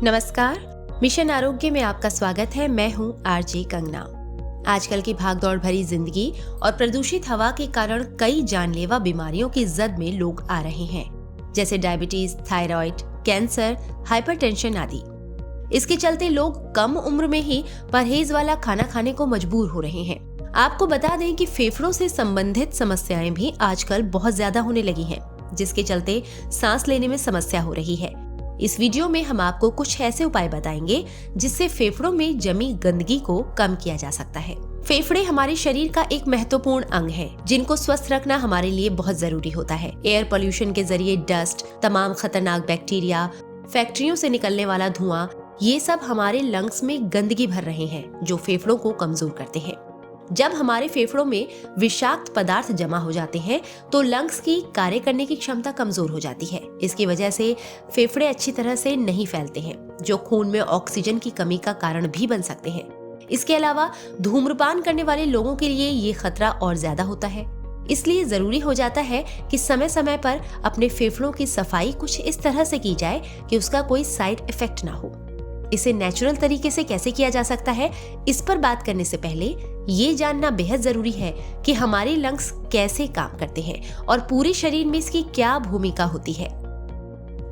नमस्कार, मिशन आरोग्य में आपका स्वागत है। मैं हूं आरजे कंगना। आजकल की भागदौड़ भरी जिंदगी और प्रदूषित हवा के कारण कई जानलेवा बीमारियों की जद में लोग आ रहे हैं, जैसे डायबिटीज, थायराइड, कैंसर, हाइपरटेंशन आदि। इसके चलते लोग कम उम्र में ही परहेज वाला खाना खाने को मजबूर हो रहे हैं। आपको बता दें कि फेफड़ों से संबंधित समस्याएं भी आजकल बहुत ज्यादा होने लगी हैं, जिसके चलते सांस लेने में समस्या हो रही है। इस वीडियो में हम आपको कुछ ऐसे उपाय बताएंगे जिससे फेफड़ों में जमी गंदगी को कम किया जा सकता है। फेफड़े हमारे शरीर का एक महत्वपूर्ण अंग है, जिनको स्वस्थ रखना हमारे लिए बहुत जरूरी होता है। एयर पोल्यूशन के जरिए डस्ट, तमाम खतरनाक बैक्टीरिया, फैक्ट्रियों से निकलने वाला धुआं, ये सब हमारे लंग्स में गंदगी भर रहे हैं, जो फेफड़ों को कमजोर करते हैं। जब हमारे फेफड़ों में विषाक्त पदार्थ जमा हो जाते हैं तो लंग्स की कार्य करने की क्षमता कमजोर हो जाती है। इसकी वजह से फेफड़े अच्छी तरह से नहीं फैलते हैं, जो खून में ऑक्सीजन की कमी का कारण भी बन सकते हैं। इसके अलावा धूम्रपान करने वाले लोगों के लिए ये खतरा और ज्यादा होता है। इसलिए जरूरी हो जाता है कि समय समय पर अपने फेफड़ों की सफाई कुछ इस तरह से की जाए कि उसका कोई साइड इफेक्ट ना हो। इसे नेचुरल तरीके से कैसे किया जा सकता है, इस पर बात करने से पहले ये जानना बेहद जरूरी है कि हमारे लंग्स कैसे काम करते हैं और पूरे शरीर में इसकी क्या भूमिका होती है।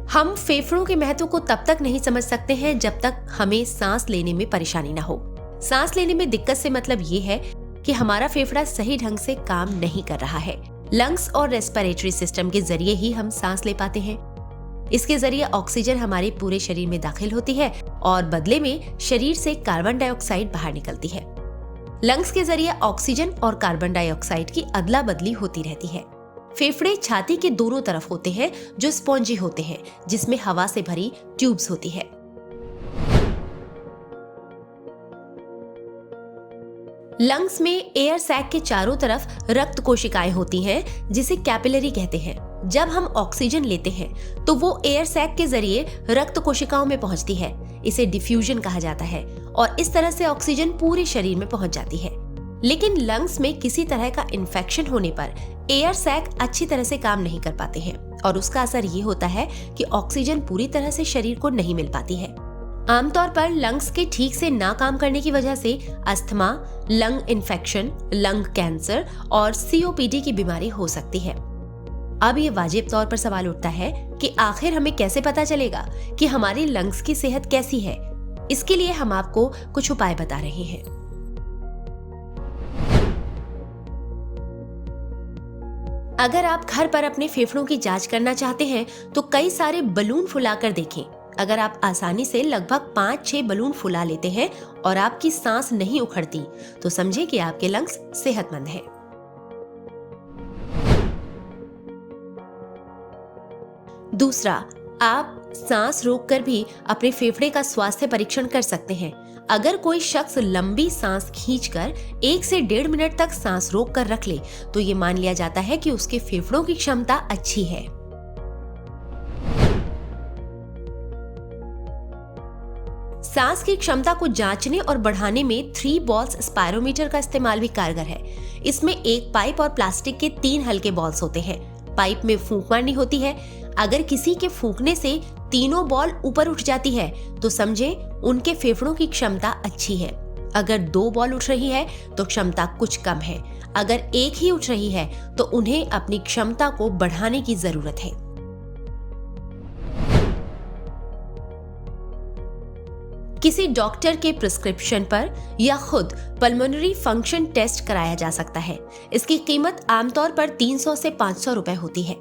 हम फेफड़ों के महत्व को तब तक नहीं समझ सकते हैं जब तक हमें सांस लेने में परेशानी ना हो। सांस लेने में दिक्कत से मतलब ये है कि हमारा फेफड़ा सही ढंग से काम नहीं कर रहा है। लंग्स और रेस्पिरेटरी सिस्टम के जरिए ही हम सांस ले पाते हैं। इसके जरिए ऑक्सीजन हमारे पूरे शरीर में दाखिल होती है और बदले में शरीर से कार्बन डाइऑक्साइड बाहर निकलती है। लंग्स के जरिए ऑक्सीजन और कार्बन डाइऑक्साइड की अदला बदली होती रहती है। फेफड़े छाती के दोनों तरफ होते हैं, जो स्पॉन्जी होते हैं, जिसमें हवा से भरी ट्यूब्स होती है। लंग्स में एयर सैक के चारों तरफ रक्त कोशिकाएं होती हैं, जिसे कैपिलरी कहते हैं। जब हम ऑक्सीजन लेते हैं तो वो एयर सैक के जरिए रक्त कोशिकाओं में पहुंचती है। इसे डिफ्यूजन कहा जाता है और इस तरह से ऑक्सीजन पूरे शरीर में पहुंच जाती है। लेकिन लंग्स में किसी तरह का इन्फेक्शन होने पर एयर सैक अच्छी तरह से काम नहीं कर पाते हैं और उसका असर ये होता है कि ऑक्सीजन पूरी तरह से शरीर को नहीं मिल पाती है। आमतौर पर लंग्स के ठीक से ना काम करने की वजह से asthma, lung infection, lung cancer और COPD की बीमारी हो सकती है। अब ये वाजिब तौर पर सवाल उठता है कि आखिर हमें कैसे पता चलेगा कि हमारी लंग्स की सेहत कैसी है। इसके लिए हम आपको कुछ उपाय बता रहे हैं। अगर आप घर पर अपने फेफड़ों की जांच करना चाहते हैं तो कई सारे बलून फुलाकर देखें। अगर आप आसानी से लगभग 5-6 बलून फुला लेते हैं और आपकी सांस नहीं उखड़ती, तो समझें कि आपके लंग्स सेहतमंद हैं। दूसरा, आप सांस रोककर भी अपने फेफड़े का स्वास्थ्य परीक्षण कर सकते हैं। अगर कोई शख्स लंबी सांस खींचकर 1 से 1.5 मिनट तक सांस रोककर रख ले, तो ये मान लिया जाता है कि उसके फेफड़ों की क्षमता अच्छी है। सांस की क्षमता को जांचने और बढ़ाने में 3 बॉल्स स्पायरोमीटर का इस्तेमाल भी कारगर है। इसमें एक पाइप और प्लास्टिक के 3 हल्के बॉल्स होते हैं। पाइप में फूंक मारनी होती है। अगर किसी के फूंकने से तीनों बॉल ऊपर उठ जाती है तो समझें उनके फेफड़ों की क्षमता अच्छी है। अगर 2 बॉल उठ रही है तो क्षमता कुछ कम है। अगर एक ही उठ रही है तो उन्हें अपनी क्षमता को बढ़ाने की जरूरत है। किसी डॉक्टर के प्रिस्क्रिप्शन पर या खुद पल्मोनरी फंक्शन टेस्ट कराया जा सकता है। इसकी कीमत आमतौर पर 300 से 500 रुपए होती है।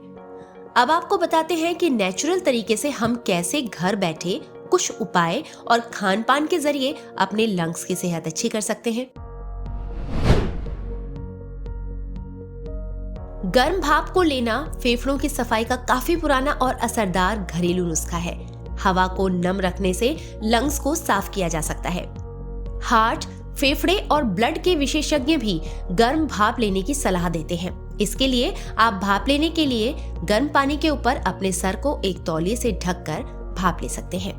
अब आपको बताते हैं कि नेचुरल तरीके से हम कैसे घर बैठे कुछ उपाय और खान पान के जरिए अपने लंग्स की सेहत अच्छी कर सकते हैं। गर्म भाप को लेना फेफड़ों की सफाई का काफी पुराना और असरदार घरेलू नुस्खा है। हवा को नम रखने से लंग्स को साफ किया जा सकता है। हार्ट, फेफड़े और ब्लड के विशेषज्ञ भी गर्म भाप लेने की सलाह देते हैं। इसके लिए आप भाप लेने के लिए गर्म पानी के ऊपर अपने सर को एक तौलिए से ढककर भाप ले सकते हैं।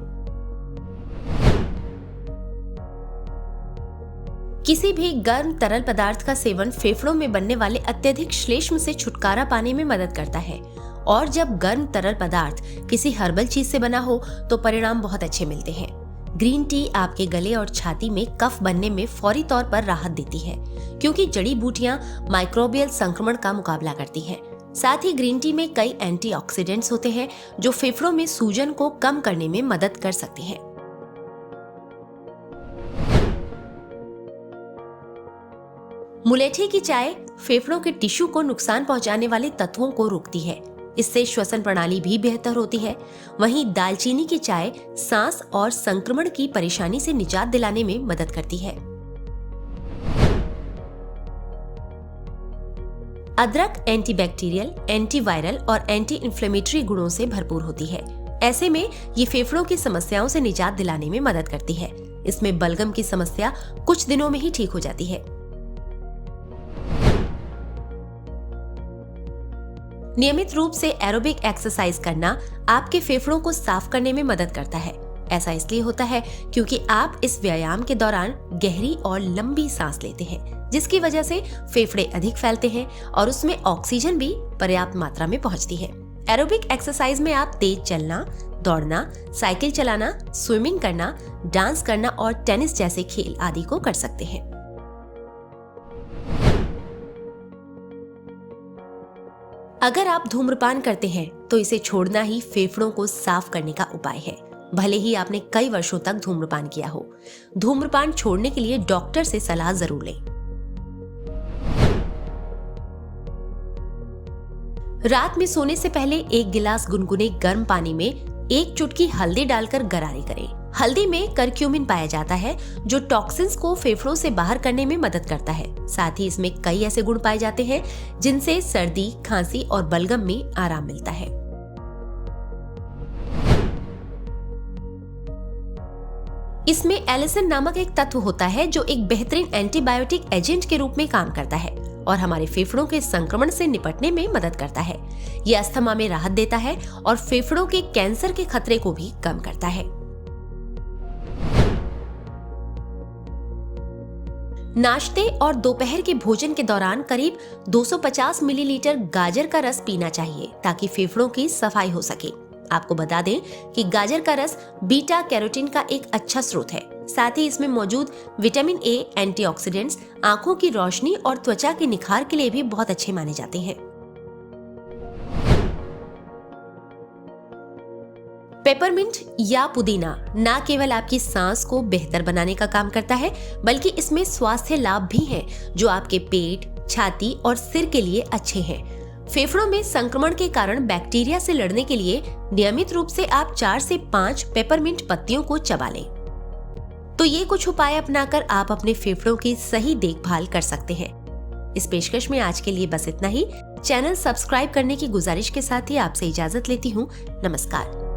किसी भी गर्म तरल पदार्थ का सेवन फेफड़ों में बनने वाले अत्यधिक श्लेष्म से छुटकारा पाने में मदद करता है और जब गर्म तरल पदार्थ किसी हर्बल चीज से बना हो तो परिणाम बहुत अच्छे मिलते हैं। ग्रीन टी आपके गले और छाती में कफ बनने में फौरी तौर पर राहत देती है, क्योंकि जड़ी बूटियां माइक्रोबियल संक्रमण का मुकाबला करती हैं। साथ ही ग्रीन टी में कई एंटीऑक्सीडेंट्स होते हैं जो फेफड़ों में सूजन को कम करने में मदद कर सकते हैं। मुलेठी की चाय फेफड़ों के टिश्यू को नुकसान पहुंचाने वाले तत्वों को रोकती है। इससे श्वसन प्रणाली भी बेहतर होती है। वहीं दालचीनी की चाय सांस और संक्रमण की परेशानी से निजात दिलाने में मदद करती है। अदरक एंटीबैक्टीरियल, एंटीवायरल और एंटी इन्फ्लेमेटरी गुणों से भरपूर होती है। ऐसे में ये फेफड़ों की समस्याओं से निजात दिलाने में मदद करती है। इसमें बलगम की समस्या कुछ दिनों में ही ठीक हो जाती है। नियमित रूप से एरोबिक एक्सरसाइज करना आपके फेफड़ों को साफ करने में मदद करता है। ऐसा इसलिए होता है क्योंकि आप इस व्यायाम के दौरान गहरी और लंबी सांस लेते हैं, जिसकी वजह से फेफड़े अधिक फैलते हैं और उसमें ऑक्सीजन भी पर्याप्त मात्रा में पहुंचती है। एरोबिक एक्सरसाइज में आप तेज चलना, दौड़ना, साइकिल चलाना, स्विमिंग करना, डांस करना और टेनिस जैसे खेल आदि को कर सकते हैं। अगर आप धूम्रपान करते हैं तो इसे छोड़ना ही फेफड़ों को साफ करने का उपाय है, भले ही आपने कई वर्षों तक धूम्रपान किया हो। धूम्रपान छोड़ने के लिए डॉक्टर से सलाह जरूर लें। रात में सोने से पहले 1 गिलास गुनगुने गर्म पानी में 1 चुटकी हल्दी डालकर गरारे करें। हल्दी में करक्यूमिन पाया जाता है जो टॉक्सिन्स को फेफड़ों से बाहर करने में मदद करता है। साथ ही इसमें कई ऐसे गुण पाए जाते हैं जिनसे सर्दी, खांसी और बलगम में आराम मिलता है। इसमें एलिसिन नामक एक तत्व होता है जो एक बेहतरीन एंटीबायोटिक एजेंट के रूप में काम करता है और हमारे फेफड़ों के संक्रमण से निपटने में मदद करता है। यह अस्थमा में राहत देता है और फेफड़ों के कैंसर के खतरे को भी कम करता है। नाश्ते और दोपहर के भोजन के दौरान करीब 250 मिलीलीटर गाजर का रस पीना चाहिए ताकि फेफड़ों की सफाई हो सके। आपको बता दें कि गाजर का रस बीटा कैरोटीन का एक अच्छा स्रोत है। साथ ही इसमें मौजूद विटामिन ए, एंटीऑक्सीडेंट्स आंखों की रोशनी और त्वचा के निखार के लिए भी बहुत अच्छे माने जाते हैं। पेपरमिंट या पुदीना न केवल आपकी सांस को बेहतर बनाने का काम करता है, बल्कि इसमें स्वास्थ्य लाभ भी हैं जो आपके पेट, छाती और सिर के लिए अच्छे हैं। फेफड़ों में संक्रमण के कारण बैक्टीरिया से लड़ने के लिए नियमित रूप से आप 4 से 5 पेपरमिंट पत्तियों को चबा लें। तो ये कुछ उपाय अपनाकर आप अपने फेफड़ों की सही देखभाल कर सकते हैं। इस पेशकश में आज के लिए बस इतना ही। चैनल सब्सक्राइब करने की गुजारिश के साथ ही आपसे इजाजत लेती हूँ। नमस्कार।